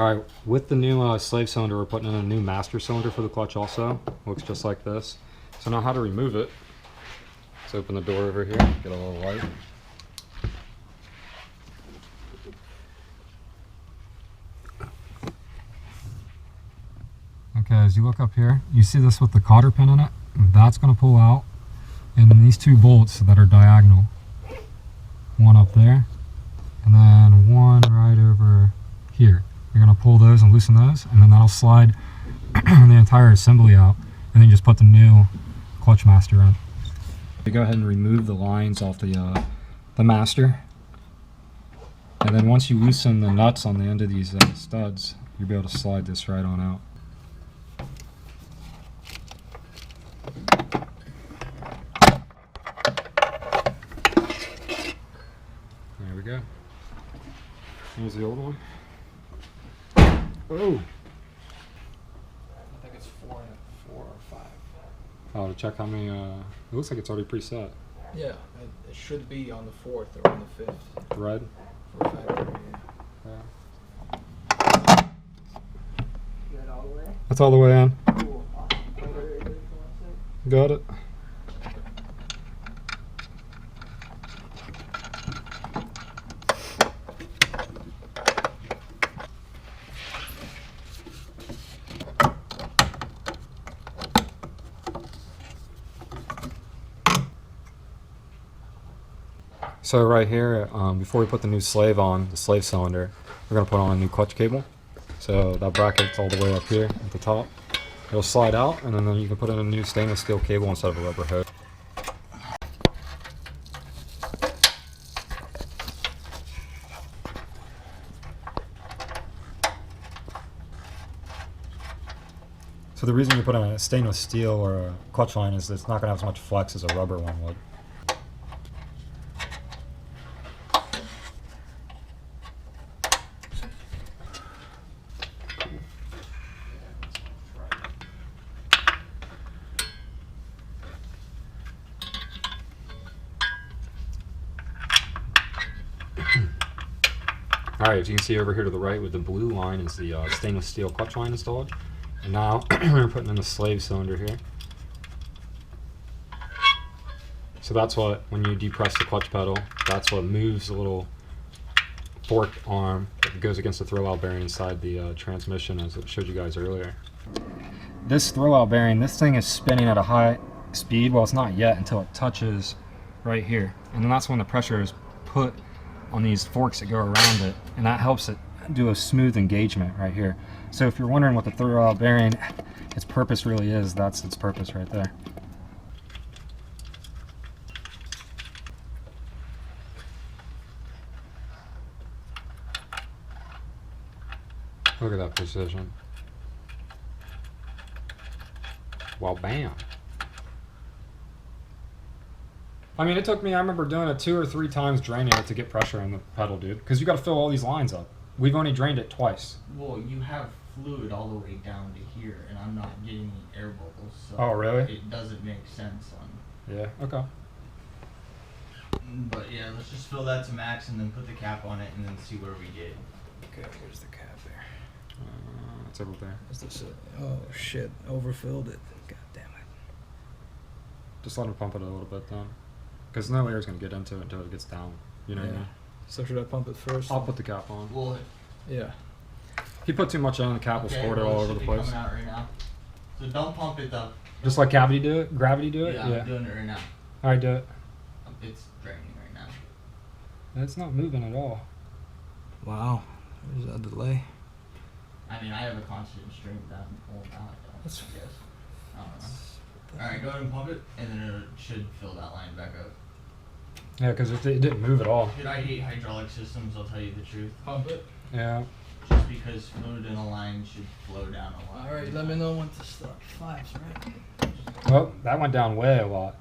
Alright, with the new slave cylinder, we're putting in a new master cylinder for the clutch also. Looks just like this. So now how to remove it. Let's open the door over here, get a little light. Okay, as you look up here, you see this with the cotter pin in it? That's going to pull out. And then these two bolts that are diagonal. One up there, and then one right over here. You're going to pull those and loosen those, and then that'll slide the entire assembly out, and then just put the new clutch master in. You go ahead and remove the lines off the master, and then once you loosen the nuts on the end of these studs, you'll be able to slide this right on out. There we go. Here's the old one. Oh! I think it's 4 or 5. Oh, to check how many, it looks like it's already preset. Yeah, it should be on the 4th or on the 5th. Red? For factory, yeah. Yeah. Good all the way? That's all the way in. Cool. Awesome. Got it. So right here, before we put the new slave on, the slave cylinder, we're going to put on a new clutch cable. So that bracket's all the way up here at the top. It'll slide out, and then you can put in a new stainless steel cable instead of a rubber hose. So the reason you put on a stainless steel or a clutch line is that it's not going to have as much flex as a rubber one would. Alright, as you can see over here to the right with the blue line is the stainless steel clutch line installed. And now we're putting in the slave cylinder here. So that's what, when you depress the clutch pedal, that's what moves the little forked arm that goes against the throwout bearing inside the transmission, as it showed you guys earlier. This throwout bearing, this thing is spinning at a high speed. Well, it's not yet until it touches right here. And then that's when the pressure is put on these forks that go around it, and that helps it do a smooth engagement right here. So if you're wondering what the throwout bearing, its purpose really is, that's its purpose right there. Look at that precision. Well, bam. I mean, it took me, I remember doing it 2 or 3 times, draining it to get pressure in the pedal, dude. Because you got to fill all these lines up. We've only drained it twice. Well, you have fluid all the way down to here, and I'm not getting any air bubbles. So oh, really? It doesn't make sense on. Yeah, okay. But yeah, let's just fill that to max and then put the cap on it and then see where we get. Okay, here's the cap there. It's over there. Is this it? Oh shit, overfilled it. God damn it. Just let him pump it a little bit then. Because no air is going to get into it until it gets down. You know what I mean? So should I pump it first? I'll put the cap on. Well, yeah. If you put too much on, the cap will squirt it all over the place. Coming out right now. So don't pump it though. Just like gravity do it? Gravity do it? Yeah, I'm doing it right now. Alright, do it. It's draining right now. It's not moving at all. Wow. There's a delay. I mean, I have a constant stream down all the time. That's- I guess. I don't know. Alright, go ahead and pump it, and then it should fill that line back up. Yeah, because it didn't move at all. Dude, I hate hydraulic systems, I'll tell you the truth. Pump it. Yeah. Just because fluid in a line should flow down a lot. Alright, let me know when to start. 5s, right? Well, that went down way a lot.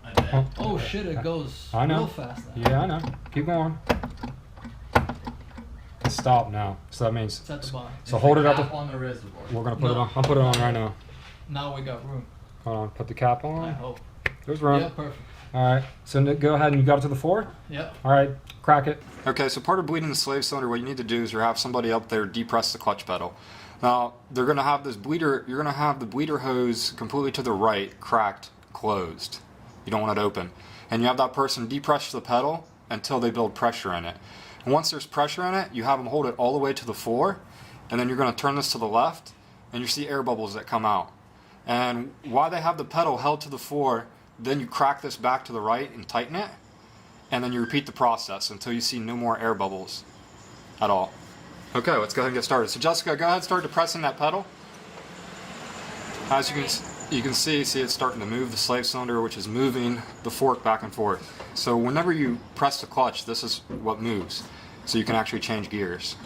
I bet. Huh? Oh shit, it goes I know. real fast now. Yeah, I know. Keep going. It's stopped now. So that means. It's at the bottom. So hold it up. Cap on the reservoir. We're gonna put it on. I'll put it on right now. Now we got room. Hold on. Put the cap I on. hope. There's room. Yeah, perfect. All right, so go ahead and you got it to the floor? Yep. All right, crack it. Okay, so part of bleeding the slave cylinder, what you need to do is you have somebody up there depress the clutch pedal. Now, they're gonna have this bleeder, you're gonna have the bleeder hose completely to the right, cracked, closed. You don't want it open. And you have that person depress the pedal until they build pressure in it. And once there's pressure in it, you have them hold it all the way to the floor, and then you're gonna turn this to the left, and you see air bubbles that come out. And while they have the pedal held to the floor, then you crack this back to the right and tighten it, and then you repeat the process until you see no more air bubbles at all. Okay, let's go ahead and get started. So Jessica, go ahead and start depressing that pedal. As you can see it's starting to move the slave cylinder, which is moving the fork back and forth. So whenever you press the clutch, this is what moves. So you can actually change gears.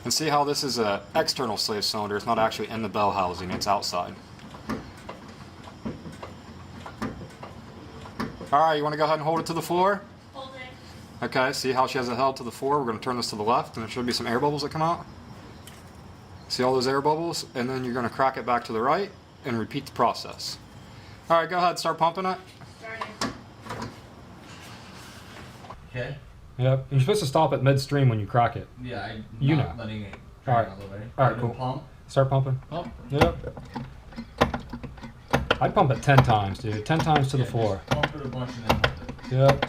And see how this is an external slave cylinder. It's not actually in the bell housing, it's outside. Alright, you want to go ahead and hold it to the floor? Hold it. Okay, see how she has it held to the floor? We're going to turn this to the left, and there should be some air bubbles that come out. See all those air bubbles? And then you're going to crack it back to the right and repeat the process. Alright, go ahead, start pumping it. Started. Okay. Yep, you're supposed to stop at midstream when you crack it. Yeah, I'm You not know. letting it All drain right. all the way. All right, Go cool. Pump. Start pumping. Oh. Yep. I'd pump it 10 times, dude. 10 times to the Yeah, floor. just pump it a bunch and then pump it. Yep.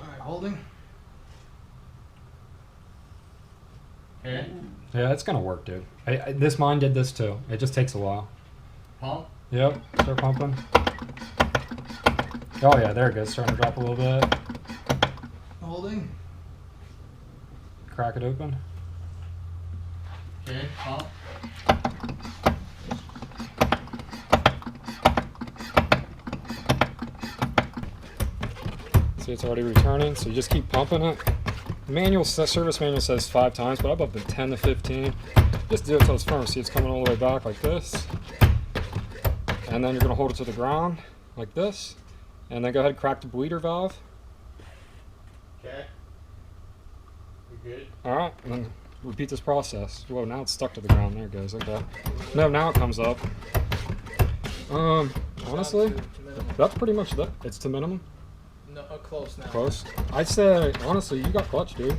Alright, holding. Okay. Yeah, it's gonna work, dude. This mine did this too. It just takes a while. Pump. Yep. Start pumping. Oh yeah, there it goes. Starting to drop a little bit. Holding. Crack it open. Okay, pump. See, it's already returning, so you just keep pumping it. Service manual says 5 times, but I've upped it 10 to 15. Just do it till it's firm. See, it's coming all the way back like this. And then you're gonna hold it to the ground like this. And then go ahead and crack the bleeder valve. Okay. You're good. All right, and then repeat this process. Whoa, now it's stuck to the ground. There it goes. Okay. No, now it comes up. Honestly, that's pretty much that. It's to minimum. No, close now. Close. I'd say, honestly, you got clutch, dude.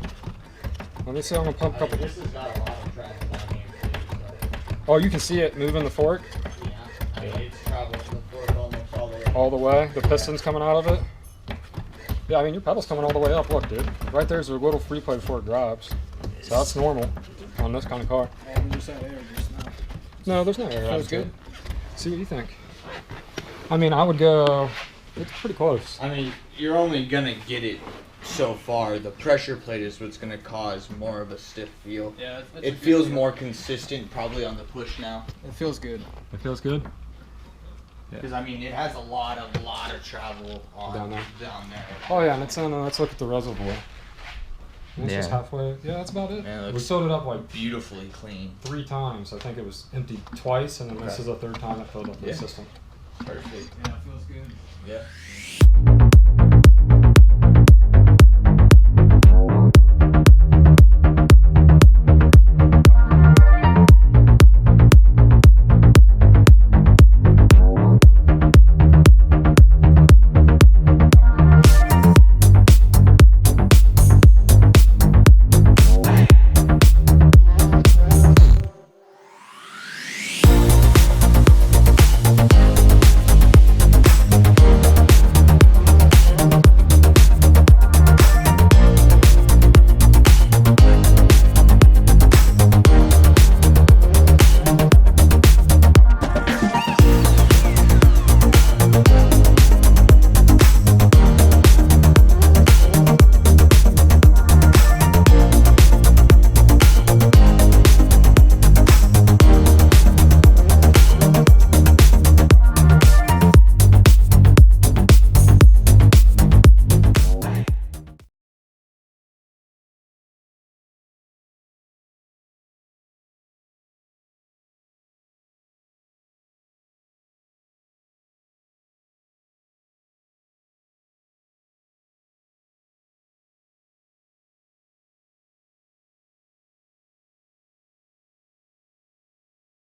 Let me see. I'm gonna pump a couple. This has got a lot of travel down here too, Oh, you can see it moving the fork so yeah. I mean, it's traveled the fork almost all the way. all the way. The piston's coming out of it. Yeah, I mean, your pedal's coming all the way up. Look, dude. Right there's a little free play before it grabs. So that's normal on this kind of car. And just that air just now. No, there's no air. That was good. See what you think. I mean, I would go. It's pretty close. I mean, you're only gonna get it so far. The pressure plate is what's gonna cause more of a stiff feel. Yeah, it's a It good feels feel. more consistent probably on the push now. It feels good. It feels good. Because I mean, it has a lot of travel on Down there. Oh, Oh yeah, and it's on. Let's look at the reservoir. It's just Yeah. halfway. Yeah, that's about it. Man, it We looks filled it up like beautifully clean. 3 times. I think it was empty twice, and then this Okay. is the 3rd time it filled up the Yeah. system. Perfect. Yeah, it feels good. Yeah.